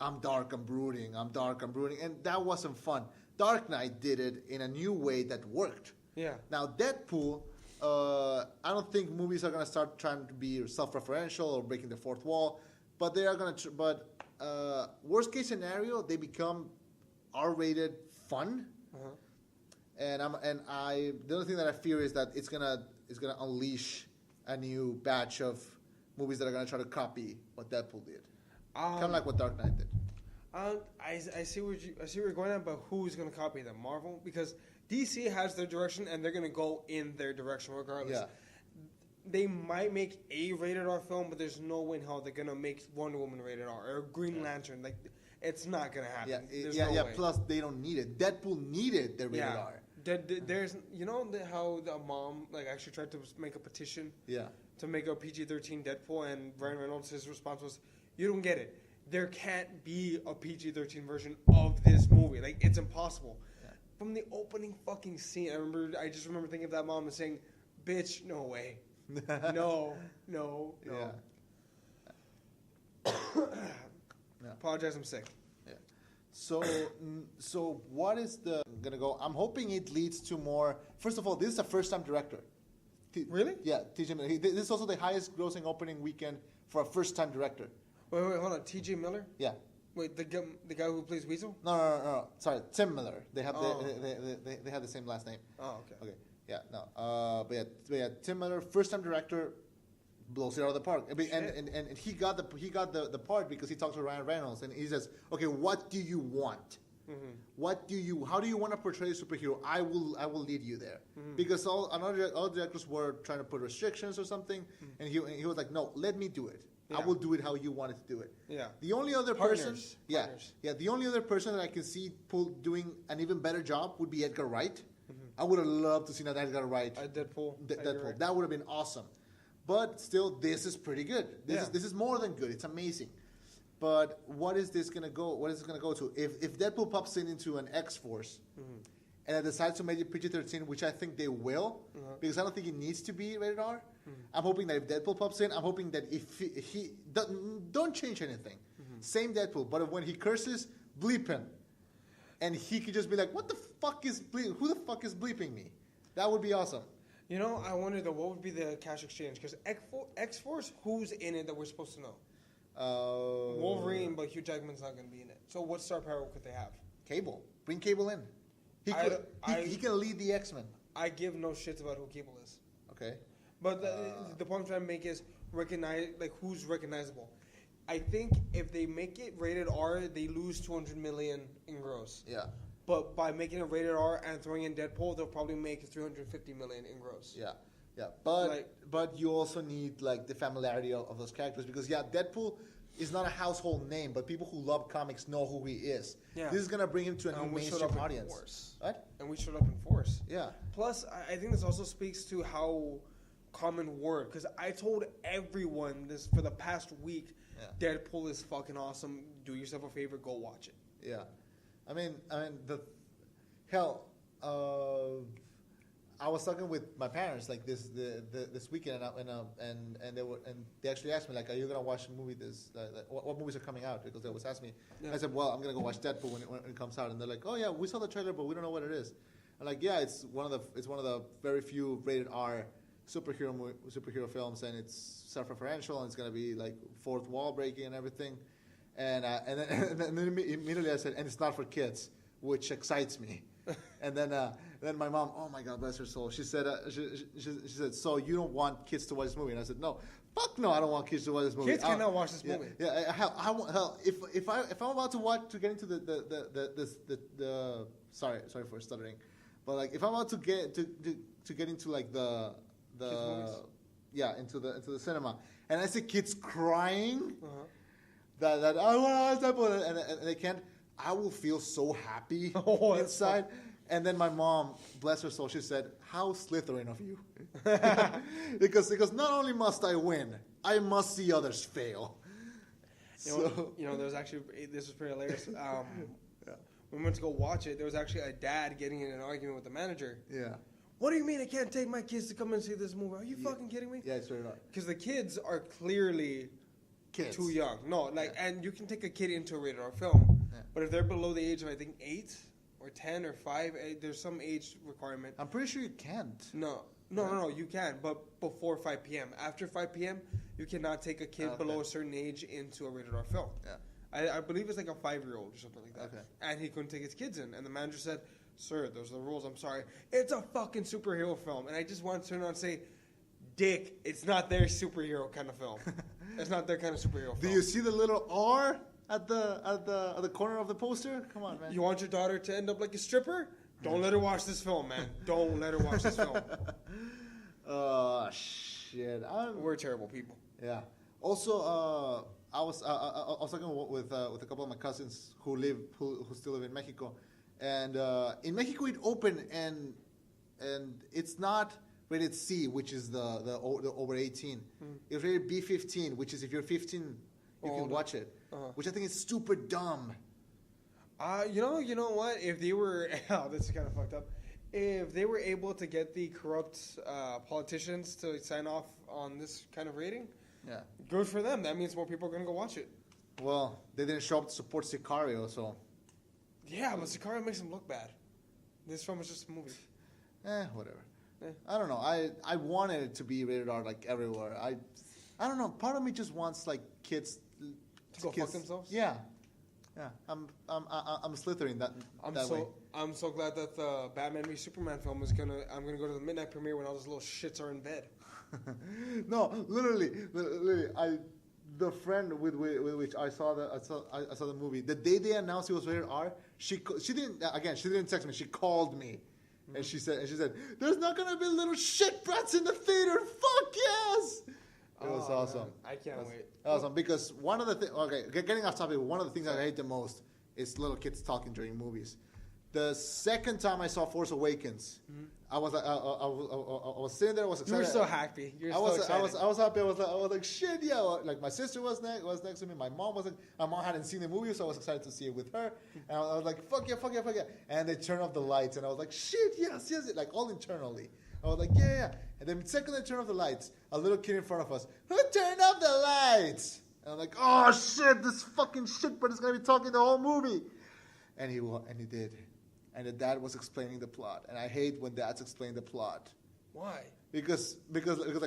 I'm dark and brooding, and that wasn't fun. Dark Knight did it in a new way that worked. Yeah. Now Deadpool, I don't think movies are gonna start trying to be self-referential or breaking the fourth wall, but they are gonna. Worst case scenario, they become R-rated fun. Uh-huh. And the only thing that I fear is that it's gonna unleash a new batch of movies that are gonna try to copy what Deadpool did, kind of like what Dark Knight did. I see where you're going at, but who's gonna copy them? Marvel, because DC has their direction and they're gonna go in their direction regardless. Yeah. They might make a rated R film, but there's no way in hell they're gonna make Wonder Woman rated R or Green Lantern. It's not gonna happen. Yeah. Plus, they don't need it. Deadpool needed the rated R. There's how the mom actually tried to make a petition to make a PG-13 Deadpool, and Ryan Reynolds, his response was, "You don't get it. There can't be a PG-13 version of this movie. It's impossible." Yeah. From the opening fucking scene, I just remember thinking of that mom and saying, "Bitch, no way, no." Yeah. Apologize, I'm sick. So what is gonna go? I'm hoping it leads to more. First of all, this is a first-time director. Really? Yeah, this is also the highest grossing opening weekend for a first-time director. Wait, hold on. T.J. Miller? Yeah. Wait, the guy who plays Weasel? No. Sorry, Tim Miller. They have they have the same last name. Oh, okay. Okay. Yeah. No. But yeah. Tim Miller, first time director, blows it out of the park. I mean, and he got the part because he talks to Ryan Reynolds and he says, okay, what do you want? Mm-hmm. How do you want to portray a superhero? I will lead you there. Mm-hmm. Because all directors were trying to put restrictions or something, and he was like, no, let me do it. Yeah. I will do it how you wanted to do it. Yeah. The only other person, the only other person that I can see doing an even better job would be Edgar Wright. Mm-hmm. I would have loved to see that Edgar Wright. Deadpool. Deadpool. That would have been awesome. But still, this is pretty good. This is more than good. It's amazing. But what is this gonna go? What is it gonna go to? If Deadpool pops into an X-Force, and it decides to make it PG-13, which I think they will, because I don't think it needs to be rated R. I'm hoping that if Deadpool pops in, I'm hoping that if he don't change anything, same Deadpool, but when he curses, bleep him, and he could just be like, "What the fuck is who the fuck is bleeping me?" That would be awesome. You know, I wonder though, what would be the cash exchange? Because X-Force, who's in it that we're supposed to know? Wolverine, but Hugh Jackman's not going to be in it. So what star power could they have? Cable. Bring Cable in. He can lead the X-Men. I give no shits about who Cable is. Okay. But the point I'm trying to make is who's recognizable. I think if they make it rated R, they lose $200 million in gross. Yeah. But by making it rated R and throwing in Deadpool, they'll probably make $350 million in gross. Yeah. Yeah, but you also need like the familiarity of those characters because Deadpool is not a household name, but people who love comics know who he is. Yeah. This is gonna bring him to a new mainstream audience. What? And we showed up in force. Yeah. Plus, I think this also speaks to how common word, because I told everyone this for the past week. Yeah. Deadpool is fucking awesome. Do yourself a favor, go watch it. Yeah, I mean the hell. I was talking with my parents like this weekend, and they actually asked me like, "Are you gonna watch a movie what movies are coming out?" Because they always ask me. Yeah. I said, "Well, I'm gonna go watch Deadpool when it comes out," and they're like, "Oh yeah, we saw the trailer, but we don't know what it is." I'm like, "Yeah, it's one of the very few rated R superhero films, and it's self-referential, and it's gonna be like fourth wall breaking and everything." And then immediately I said, "And it's not for kids," which excites me. And then my mom, oh my God, bless her soul, she said, she said, so you don't want kids to watch this movie? And I said, no, fuck no, I don't want kids to watch this movie. Kids cannot watch this movie. Yeah, hell, if I'm about to get into the sorry for stuttering, but like if I'm about to get into like the into the cinema, and I see kids crying that I want to watch that, and they can't. I will feel so happy inside. And then my mom, bless her soul, she said, "How Slytherin of you." because not only must I win, I must see others fail. There's actually, this was pretty hilarious. When we went to go watch it, there was actually a dad getting in an argument with the manager. Yeah. What do you mean I can't take my kids to come and see this movie? Are you fucking kidding me? Yeah, it's very not. Because the kids are clearly too young. No, and you can take a kid into a rated R film. Yeah. But if they're below the age of, I think, 8 or 10 or 5, there's some age requirement. I'm pretty sure you can't. No, you can, but before 5 p.m. After 5 p.m., you cannot take a kid below a certain age into a rated R film. Yeah. I believe it's like a 5-year-old or something like that. Okay. And he couldn't take his kids in. And the manager said, "Sir, those are the rules. I'm sorry. It's a fucking superhero film." And I just want to turn around and say, "Dick, it's not their superhero kind of film. It's not their kind of superhero film." Do you see the little R at the corner of the poster? Come on, man. You want your daughter to end up like a stripper? Don't let her watch this film, man. Don't let her watch this film. Oh, shit. We're terrible people. Yeah. Also, I was talking with a couple of my cousins who still live in Mexico, and in Mexico it opened and it's not rated C, which is the over 18. It's rated B15, which is if you're 15, you can watch it. Which I think is super dumb. You know what? If they were, this is kind of fucked up. If they were able to get the corrupt politicians to sign off on this kind of rating, good for them. That means more people are going to go watch it. Well, they didn't show up to support Sicario, so. Yeah, but Sicario makes them look bad. This film is just a movie. Whatever. I don't know. I wanted it to be rated R like everywhere. I don't know. Part of me just wants like kids go fuck themselves? Yeah. Yeah, I'm Slytherin that way. I'm so glad that the Batman v Superman film is I'm gonna go to the midnight premiere when all those little shits are in bed. No, literally, the friend with which I saw the movie, the day they announced it was rated R, she didn't text me, she called me, and she said, "There's not gonna be little shit brats in the theater. Fuck yes!" It was awesome. Man. I can't wait. Awesome, because one of the things, getting off topic, one of the things I hate the most is little kids talking during movies. The second time I saw Force Awakens, I was sitting there, I was excited. You were so happy. I was happy. I was like, shit, yeah. Like my sister was next to me. My mom hadn't seen the movie, so I was excited to see it with her. And I was like, fuck yeah. And they turned off the lights, and I was like, shit, yes, like all internally. I was like, yeah. And then the second they turned off the lights, a little kid in front of us, who turned off the lights? And I'm like, oh shit, this fucking shit, but it's gonna be talking the whole movie. And he did. And the dad was explaining the plot, and I hate when dads explain the plot. Why? Because like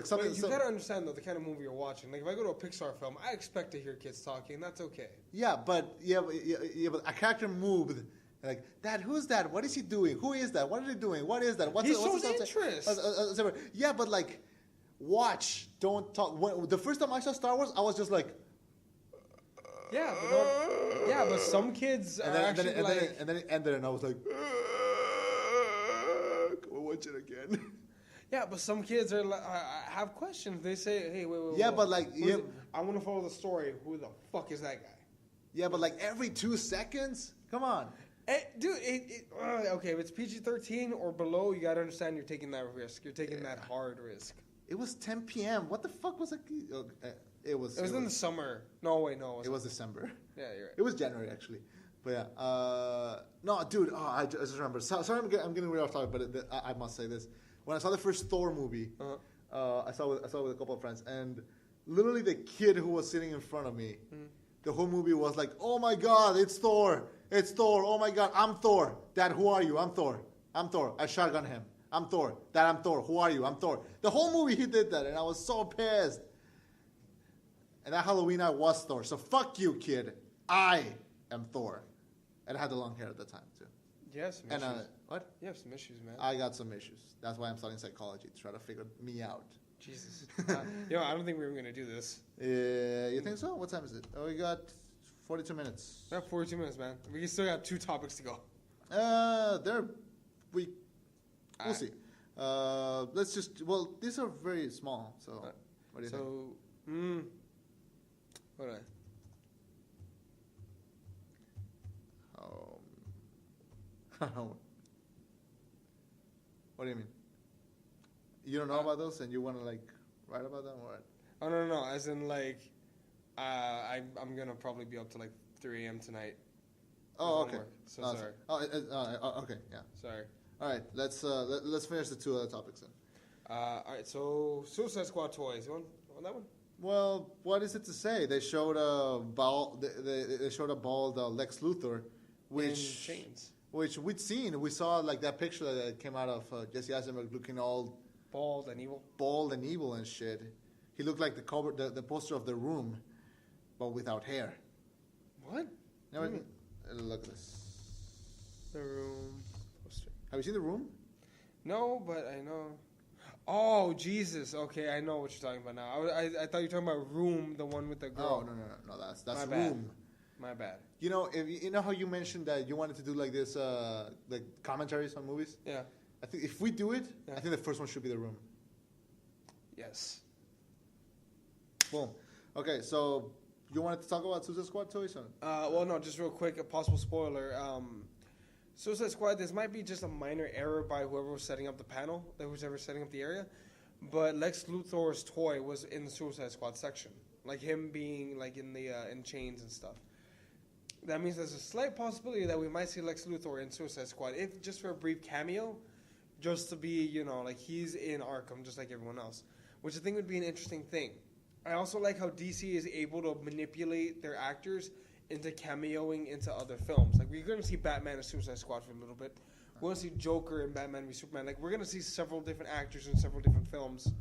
something. But you gotta understand though the kind of movie you're watching. Like if I go to a Pixar film, I expect to hear kids talking. That's okay. Yeah, but a character moved. Like, Dad, who's that? What is he doing? Who is that? What are they doing? What is that? What's interest. Yeah, but like, watch, don't talk. The first time I saw Star Wars, I was just like. But some kids are actually like. And then it ended, and I was like, go watch it again. Yeah, but some kids are have questions. They say, "Hey, wait." Yeah, but like, I want to follow the story. Who the fuck is that guy? Yeah, but like every 2 seconds, come on. Dude, okay, if it's PG-13 or below, you gotta understand you're taking that risk. You're taking that hard risk. It was 10 p.m. What the fuck was it? It was in the summer. No. It was December. Yeah, you're right. It was January, actually. But yeah. No, dude, I just remember. Sorry, I'm getting really off topic, but I must say this. When I saw the first Thor movie, I saw it with a couple of friends, and literally the kid who was sitting in front of me, the whole movie was like, oh my God, it's Thor. It's Thor. Oh my God, I'm Thor. Dad, who are you? I'm Thor. I shotgun him. I'm Thor. Dad, I'm Thor. Who are you? I'm Thor. The whole movie he did that, and I was so pissed. And that Halloween I was Thor. So fuck you, kid. I am Thor. And I had the long hair at the time, too. You have some issues. What? You have some issues, man. I got some issues. That's why I'm studying psychology, to try to figure me out. Jesus. I don't think we were going to do this. You think so? What time is it? Oh, we got 42 minutes. We have 42 minutes, man. We still got 2 topics to go. We'll see. Let's just, these are very small, so what do you think? What do What do you mean? You don't know about those, and you want to like write about them, or what? Oh no! As in like, I'm gonna probably be up to like 3 a.m. tonight. Oh, okay. So sorry. Okay, yeah. Sorry. All right, let's finish the 2 other topics then. All right, so Suicide Squad toys. You want that one? Well, what is it to say? They showed a bald. They showed a bald Lex Luthor, which in chains. Which we'd seen. We saw like that picture that came out of Jesse Eisenberg looking all bald and evil. Bald and evil and shit. He looked like the poster of The Room, but without hair. What? Never. Look at this. The Room poster. Have you seen The Room? No, but I know. Oh, Jesus. Okay, I know what you're talking about now. I thought you were talking about Room, the one with the girl. Oh, no. That's My Room. My bad. You know, you know how you mentioned that you wanted to do like this, like commentaries on movies? Yeah. I think if we do it, I think the first one should be The Room. Yes. Boom. Okay, so you wanted to talk about Suicide Squad toys? Well, no, just real quick, a possible spoiler. Suicide Squad, this might be just a minor error by whoever was setting up the panel, whoever was setting up the area, but Lex Luthor's toy was in the Suicide Squad section, like him being like in the in chains and stuff. That means there's a slight possibility that we might see Lex Luthor in Suicide Squad, if just for a brief cameo, just to be, like he's in Arkham just like everyone else, which I think would be an interesting thing. I also like how DC is able to manipulate their actors into cameoing into other films. Like, we're going to see Batman and Suicide Squad for a little bit. We're going to see Joker and Batman v Superman. Like, we're going to see several different actors in several different films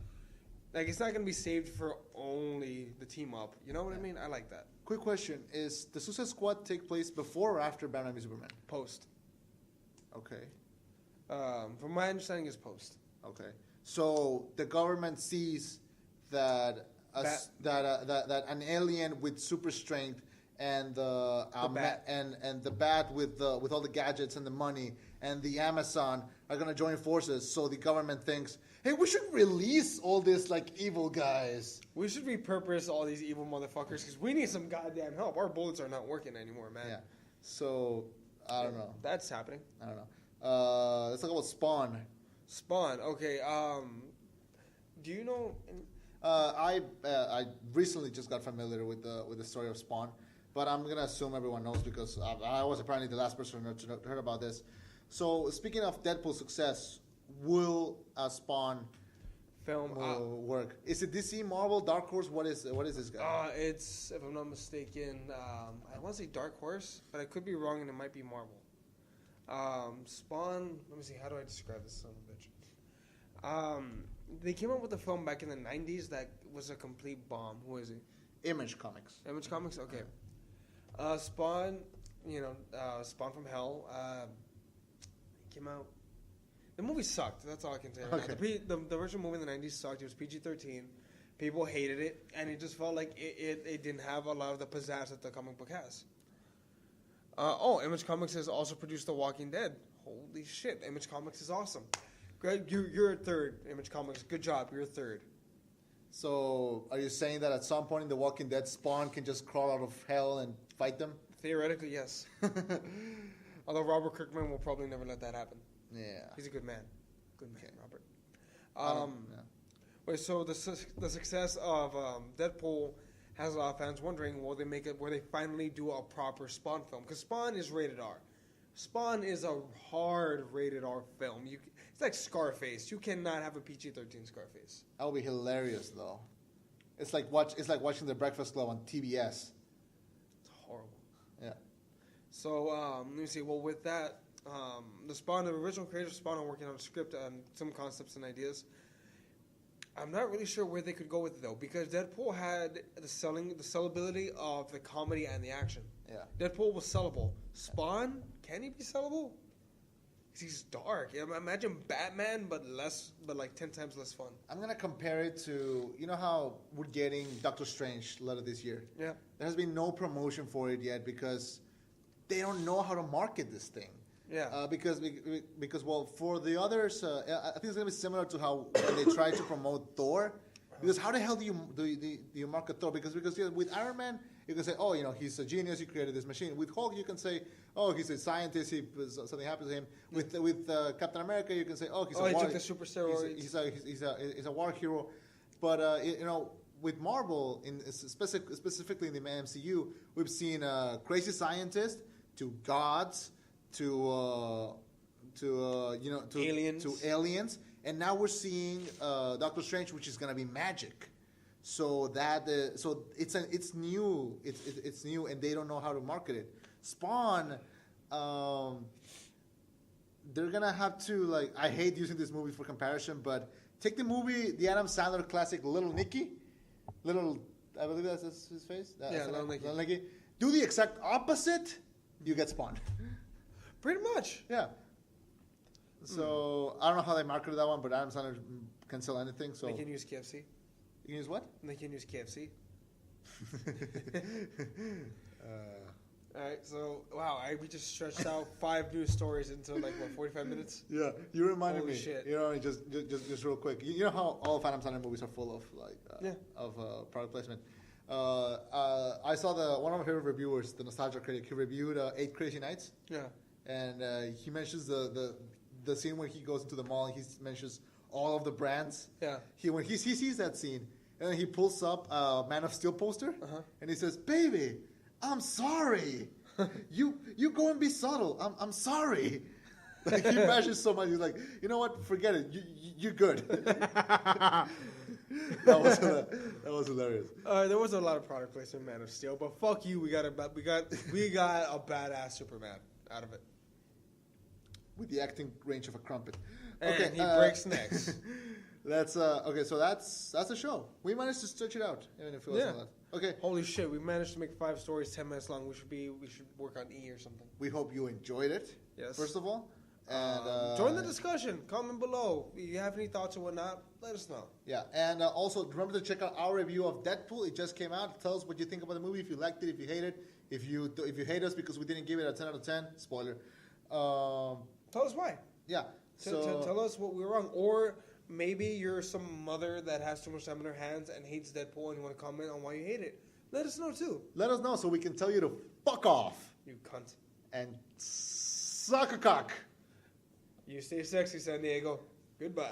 Like, it's not going to be saved for only the team up. You know what I mean? I like that. Quick question. Is the Suicide Squad take place before or after Batman v Superman? Post. Okay. From my understanding, it's post. Okay. So the government sees that that an alien with super strength and the bat. and the bat with all the gadgets and the money and the Amazon are going to join forces. So the government thinks, hey, we should release all this like evil guys. We should repurpose all these evil motherfuckers because we need some goddamn help. Our bullets are not working anymore, man. Yeah. So I don't know. That's happening. I don't know. Let's talk about Spawn. Spawn. Okay. Do you know? I recently just got familiar with the story of Spawn, but I'm gonna assume everyone knows because I was apparently the last person to heard about this. So speaking of Deadpool's success, will Spawn film work? Is it DC, Marvel, Dark Horse? What is this guy? It's, if I'm not mistaken, I want to say Dark Horse, but I could be wrong, and it might be Marvel. Spawn. Let me see. How do I describe this son of a bitch? They came out with a film back in the 90s that was a complete bomb. Who is it? Image Comics. Image Comics? Okay. Spawn, Spawn from Hell, came out. The movie sucked. That's all I can say. Right Okay. now. The original movie in the 90s sucked. It was PG-13. People hated it, and it just felt like it didn't have a lot of the pizzazz that the comic book has. Image Comics has also produced The Walking Dead. Holy shit, Image Comics is awesome. Greg, you're a third, Image Comics. Good job, you're a third. So, are you saying that at some point in The Walking Dead, Spawn can just crawl out of hell and fight them? Theoretically, yes. Although Robert Kirkman will probably never let that happen. Yeah. He's a good man. Good man, Robert. Yeah. Wait, so the success of Deadpool has a lot of fans wondering, will they make it where they finally do a proper Spawn film? Because Spawn is rated R. Spawn is a hard rated R film. It's like Scarface. You cannot have a PG-13 Scarface. That would be hilarious, though. It's like watching The Breakfast Club on TBS. It's horrible. Yeah. So let me see. Well, with that, the original creators of Spawn are working on a script and some concepts and ideas. I'm not really sure where they could go with it, though, because Deadpool had the sellability of the comedy and the action. Yeah. Deadpool was sellable. Spawn, can he be sellable? Because he's dark. Imagine Batman, but like 10 times less fun. I'm going to compare it to, you know how we're getting Doctor Strange later this year? Yeah. There has been no promotion for it yet because they don't know how to market this thing. Yeah. Because well, for the others, I think it's going to be similar to how when they try to promote Thor. Because how the hell do you market Thor? Because with Iron Man, you can say, oh, he's a genius. He created this machine. With Hulk, you can say, oh, he's a scientist. Something happens to him. With Captain America, you can say, oh, he took the super steroids. He's a war hero. But with Marvel, specifically in the MCU, we've seen crazy scientists to gods to aliens, and now we're seeing Doctor Strange, which is going to be magic. So it's new. It's new, and they don't know how to market it. Spawn, they're gonna have to I hate using this movie for comparison, but take the Adam Sandler classic, Little Nicky, I believe that's his face. Little Nicky. Do the exact opposite, you get Spawn. Pretty much. Yeah. So I don't know how they marketed that one, but Adam Sandler can sell anything. So they can use KFC. You can use what? They can use KFC. All right. So wow, we just stretched out 5 news stories into 45 minutes. Yeah, you reminded me. Shit. Just real quick. You know how all of Adam Sandler movies are full of product placement. I saw one of my favorite reviewers, the Nostalgia Critic. He reviewed 8 Crazy Nights. Yeah. And he mentions the scene where he goes into the mall and he mentions all of the brands. Yeah. When he sees that scene, and then he pulls up a Man of Steel poster, and he says, "Baby, I'm sorry. You go and be subtle. I'm sorry." He bashes so much. He's like, you know what? Forget it. You're good. that was hilarious. There was a lot of product placement in Man of Steel, but fuck you. We got a badass Superman out of it. With the acting range of a crumpet. And he breaks necks. That's okay. So that's the show. We managed to stretch it out, even if it wasn't a lot. Okay. Holy shit! We managed to make 5 stories 10 minutes long. We should work on E or something. We hope you enjoyed it. Yes. First of all, and join the discussion. Comment below. If you have any thoughts or whatnot, let us know. Yeah, and also remember to check out our review of Deadpool. It just came out. Tell us what you think about the movie. If you liked it, if you hate it, if you hate us because we didn't give it a 10 out of 10. Spoiler. Tell us why. Yeah. Tell us what we were wrong, or maybe you're some mother that has too much time in her hands and hates Deadpool, and you want to comment on why you hate it. Let us know too. Let us know so we can tell you to fuck off. You cunt. And suck a cock. You stay sexy, San Diego. Goodbye.